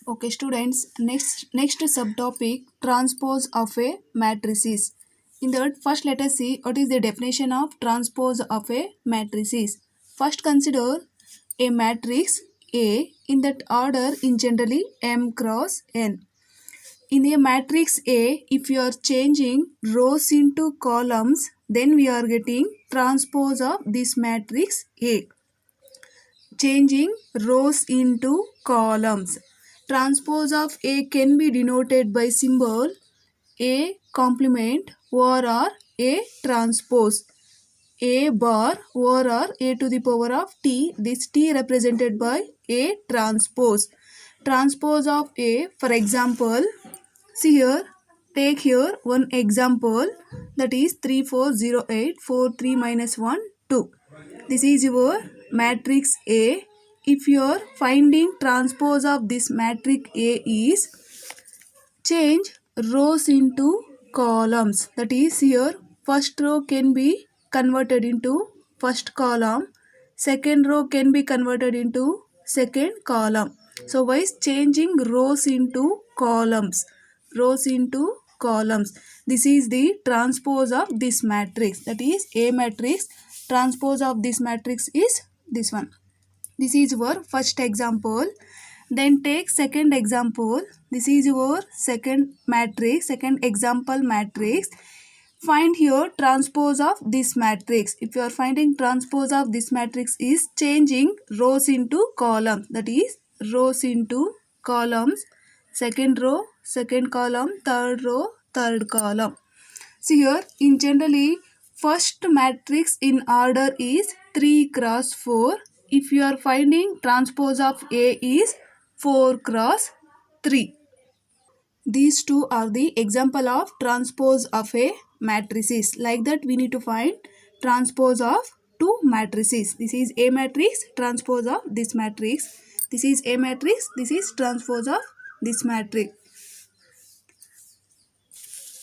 Okay, students, next subtopic transpose of a matrices. In that, first let us see what is the definition of transpose of a matrices. First consider a matrix A in that order in generally M cross N. In a matrix A, if you are changing rows into columns, then we are getting transpose of this matrix A. Changing rows into columns. Transpose of A can be denoted by symbol A complement or A transpose. A bar or A to the power of T. This T represented by A transpose. Transpose of A, for example, see here, take here one example, that is 3408 43 minus 1 2. This is your matrix A. If you are finding transpose of this matrix A is change rows into columns. That is here first row can be converted into first column, second row can be converted into second column. So by changing rows into columns, rows into columns, this is the transpose of this matrix, that is A matrix. Transpose of this matrix is this one. This is your first example. Then take second example. This is your second matrix, second example matrix. Find here transpose of this matrix. If you are finding transpose of this matrix is changing rows into columns. That is rows into columns. Second row, second column, third row, third column. See here, in generally, first matrix in order is 3 cross 4. If you are finding transpose of A is 4 cross 3. These two are the example of transpose of a matrices. Like that, we need to find transpose of two matrices. This is A matrix, transpose of this matrix. This is A matrix, this is transpose of this matrix.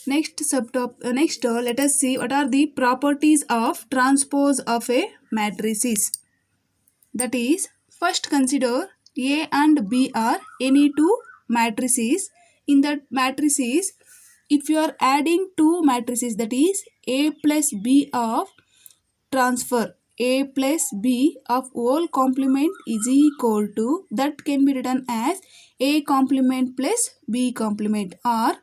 Let us see what are the properties of transpose of a matrices. That is, first consider A and B are any two matrices. In that matrices, if you are adding two matrices, that is A plus B of transfer, A plus B of whole complement is equal to, that can be written as A complement plus B complement, or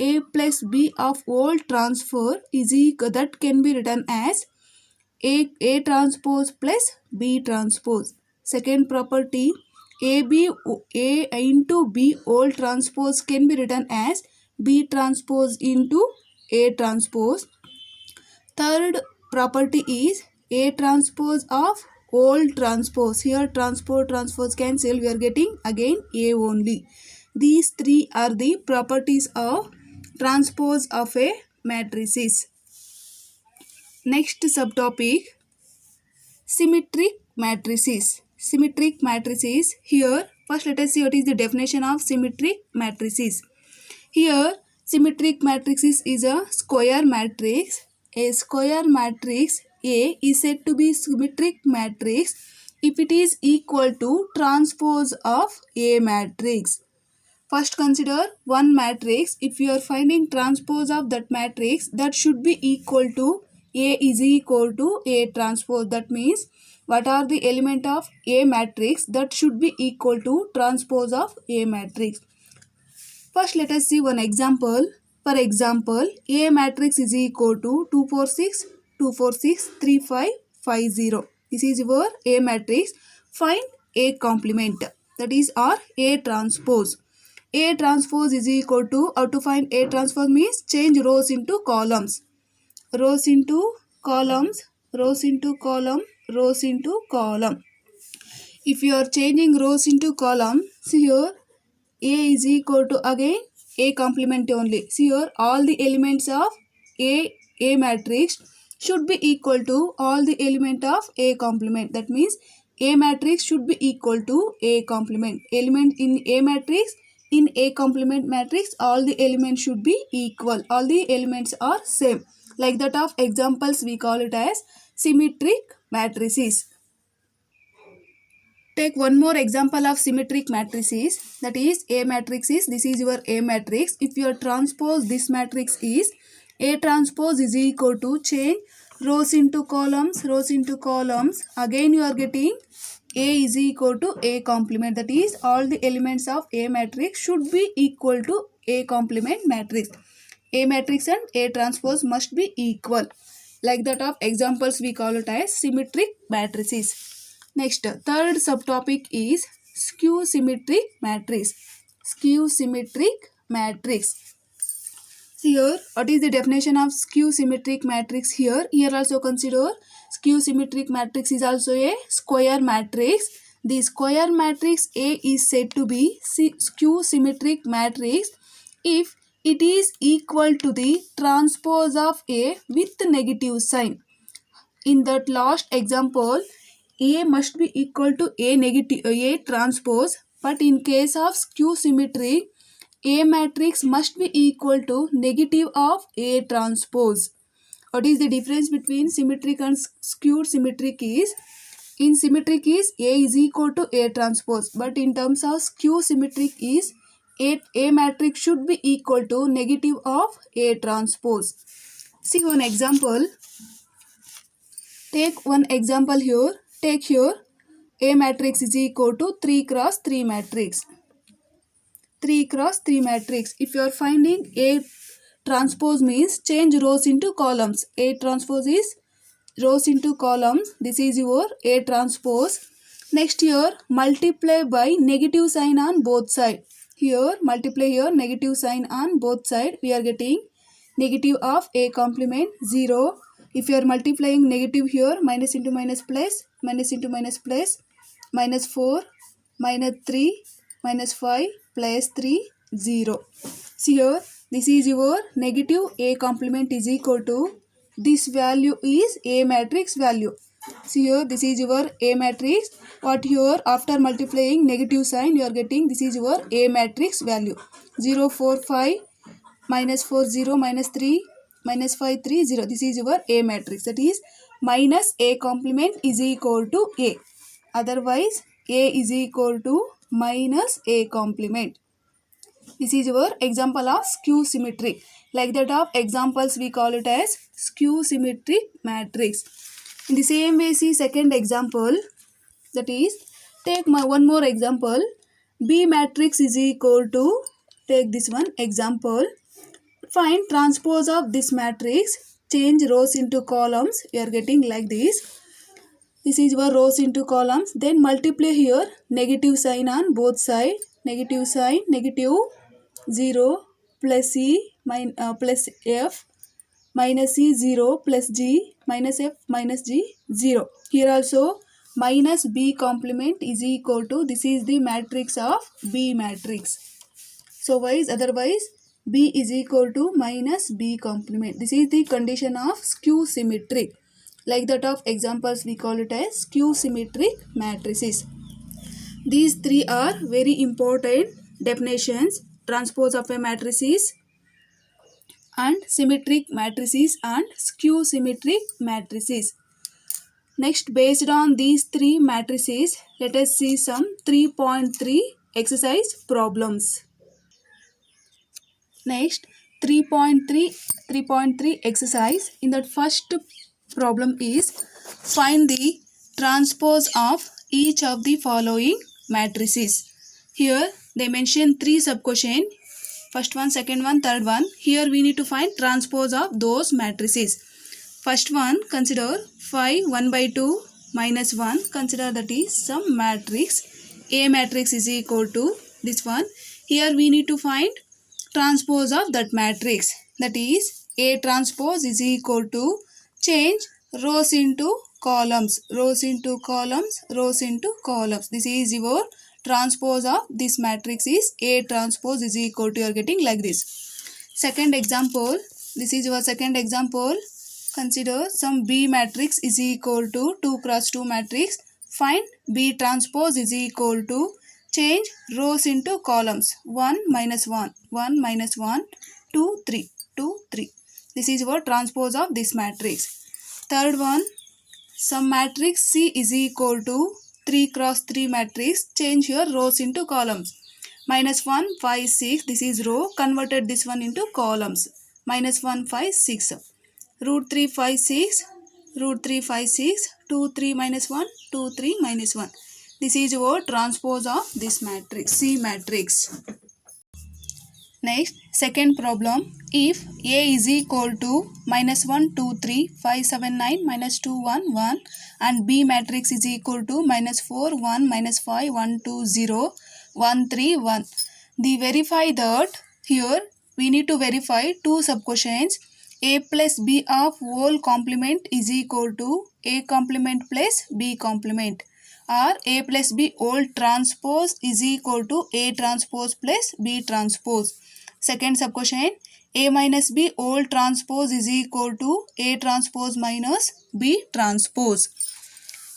A plus B of whole transfer is equal, that can be written as A transpose plus B transpose. Second property, A into B whole transpose can be written as B transpose into A transpose. Third property is A transpose of whole transpose. Here transpose cancel, we are getting again A only. These three are the properties of transpose of a matrices. Next subtopic, symmetric matrices. Symmetric matrices. Here, first let us see what is the definition of symmetric matrices. Here, symmetric matrices is a square matrix. A square matrix A is said to be symmetric matrix if it is equal to transpose of A matrix. First consider one matrix. If you are finding transpose of that matrix, that should be equal to A is equal to A transpose. That means what are the element of A matrix that should be equal to transpose of A matrix. First let us see one example. For example, A matrix is equal to 2 4 6 2 4 6 3 5 5 0. This is your A matrix. Find A complement, that is or A transpose. A transpose is equal to, how to find A transpose means change rows into columns. Rows into columns, rows into column, rows into column. If you are changing rows into column, see here A is equal to again A complement only. See here all the elements of A matrix should be equal to all the element of A complement. That means A matrix should be equal to A complement. Element in A matrix, in A complement matrix, all the elements should be equal. All the elements are same. Like that of examples, we call it as symmetric matrices. Take one more example of symmetric matrices, that is A matrix is, this is your A matrix. If your transpose this matrix is A transpose is equal to, change rows into columns, again you are getting A is equal to A complement, that is all the elements of A matrix should be equal to A complement matrix. A matrix and A transpose must be equal. Like that of examples we call it as symmetric matrices. Next, third subtopic is skew symmetric matrix. Skew symmetric matrix. Here, what is the definition of skew symmetric matrix here? Here also consider skew symmetric matrix is also a square matrix. The square matrix A is said to be skew symmetric matrix if it is equal to the transpose of A with negative sign. In that last example, A must be equal to A transpose, but in case of skew symmetry, A matrix must be equal to negative of A transpose. What is the difference between symmetric and skewed symmetric is? In symmetric is A is equal to A transpose, but in terms of skew symmetric is A matrix should be equal to negative of A transpose. See one example. Take one example here. Take here A matrix is equal to 3 cross 3 matrix. 3 cross 3 matrix. If you are finding A transpose means change rows into columns. A transpose is rows into columns. This is your A transpose. Next here multiply by negative sign on both sides. Here multiply here negative sign on both sides. We are getting negative of A complement 0. If you are multiplying negative here, minus into minus plus, minus into minus plus, minus 4, minus 3, minus 5, plus 3, 0. See here, this is your negative A complement is equal to, this value is A matrix value. See here, this is your A matrix. What here, after multiplying negative sign, you are getting, this is your A matrix value. 0, 4, 5, minus 4, 0, minus 3, minus 5, 3, 0. This is your A matrix. That is minus A complement is equal to A. Otherwise, A is equal to minus A complement. This is your example of skew symmetric. Like that of examples, we call it as skew symmetric matrix. In the same way, see second example. That is, take one more example. B matrix is equal to, take this one example. Find transpose of this matrix. Change rows into columns. We are getting like this. This is your rows into columns. Then multiply here negative sign on both sides. Negative sign, negative 0 plus C plus F minus C 0 plus G minus F minus G 0. Here also minus B complement is equal to, this is the matrix of B matrix. So otherwise B is equal to minus B complement. This is the condition of skew symmetric. Like that of examples, we call it as skew symmetric matrices. These three are very important definitions: transpose of a matrices and symmetric matrices and skew symmetric matrices. Next, based on these three matrices, let us see some 3.3 exercise problems. Next, 3.3 exercise. In that first problem is, find the transpose of each of the following matrices. Here they mention three sub-question. First one, second one, third one. Here we need to find transpose of those matrices. First one, consider 5 1 by 2 minus 1. Consider that is some matrix. A matrix is equal to this one. Here we need to find transpose of that matrix. That is A transpose is equal to, change rows into columns. Rows into columns. Rows into columns. This is your transpose of this matrix is A transpose is equal to, you are getting like this. Second example. This is your second example. Consider some B matrix is equal to 2 cross 2 matrix. Find B transpose is equal to, change rows into columns. 1 minus 1, 1 minus 1, 2, 3, 2, 3. This is your transpose of this matrix. Third one, some matrix C is equal to 3 cross 3 matrix, change your rows into columns. Minus 1, 5, 6, this is row, converted this one into columns. Minus 1, 5, 6. Root 3, 5, 6, root 3, 5, 6, 2, 3 minus 1, 2, 3 minus 1. This is your transpose of this matrix, C matrix. Next, second problem. If A is equal to minus 1, 2, 3, 5, 7, 9, minus 2, 1, 1 and B matrix is equal to minus 4, 1, minus 5, 1, 2, 0, 1, 3, 1. We verify that here we need to verify two subquotients. A plus B of whole complement is equal to A complement plus B complement, or A plus B whole transpose is equal to A transpose plus B transpose. Second subquotient, A minus B whole transpose is equal to A transpose minus B transpose.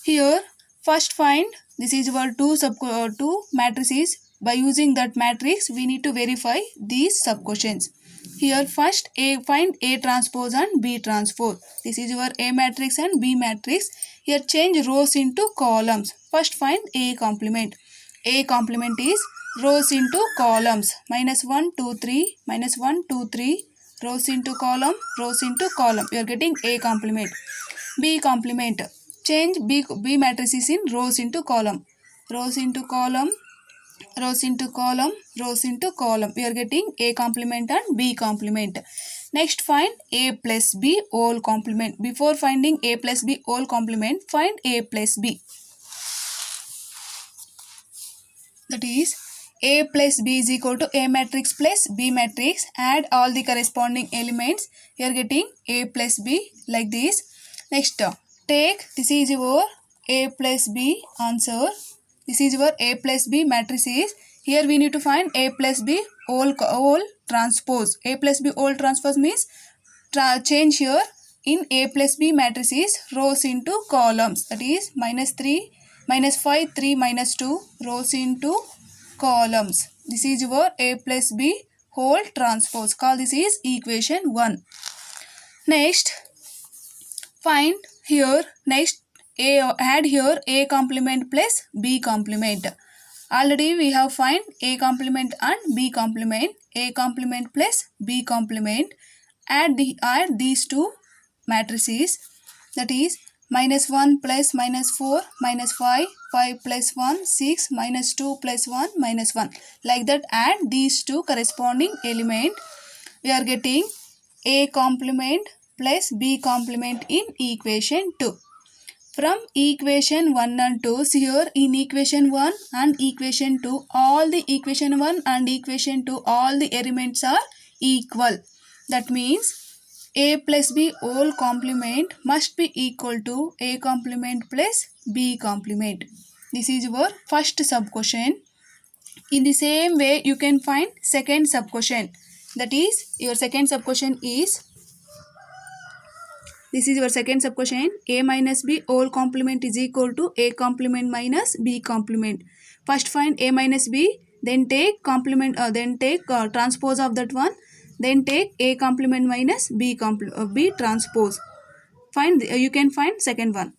Here first find, this is our two matrices. By using that matrix we need to verify these subquotients. Here first find A transpose and B transpose. This is your A matrix and B matrix. Here change rows into columns. First find A complement. A complement is rows into columns. Minus 1, 2, 3, minus 1, 2, 3, rows into column, rows into column. You are getting A complement. B complement. Change B matrices in rows into column. Rows into column, rows into column, rows into column. We are getting A complement and B complement. Next find A plus B whole complement. Before finding A plus B whole complement, find A plus B. That is A plus B is equal to A matrix plus B matrix. Add all the corresponding elements. You are getting A plus B like this. Next take, this is your A plus B answer. This is your A plus B matrices. Here we need to find A plus B whole transpose. A plus B whole transpose means change here in A plus B matrices rows into columns. That is minus 3, minus 5, 3, minus 2 rows into columns. This is your A plus B whole transpose. Call this is equation 1. Next find here, next add here A complement plus B complement. Already we have find A complement and B complement. A complement plus B complement. Add these two matrices. That is minus 1 plus minus 4 minus 5, 5 plus 1, 6, minus 2 plus 1, minus 1. Like that add these two corresponding element. We are getting A complement plus B complement in equation 2. From equation 1 and 2, see here in equation 1 and equation 2, all the equation 1 and equation 2, all the elements are equal. That means A plus B whole complement must be equal to A complement plus B complement. This is your first subquotient. In the same way, you can find second subquotient. That is, your second subquotient is, this is your second subquotient. A minus B whole complement is equal to A complement minus B complement. First find A minus B, then take complement, transpose of that one, then take A complement minus B transpose. You can find second one.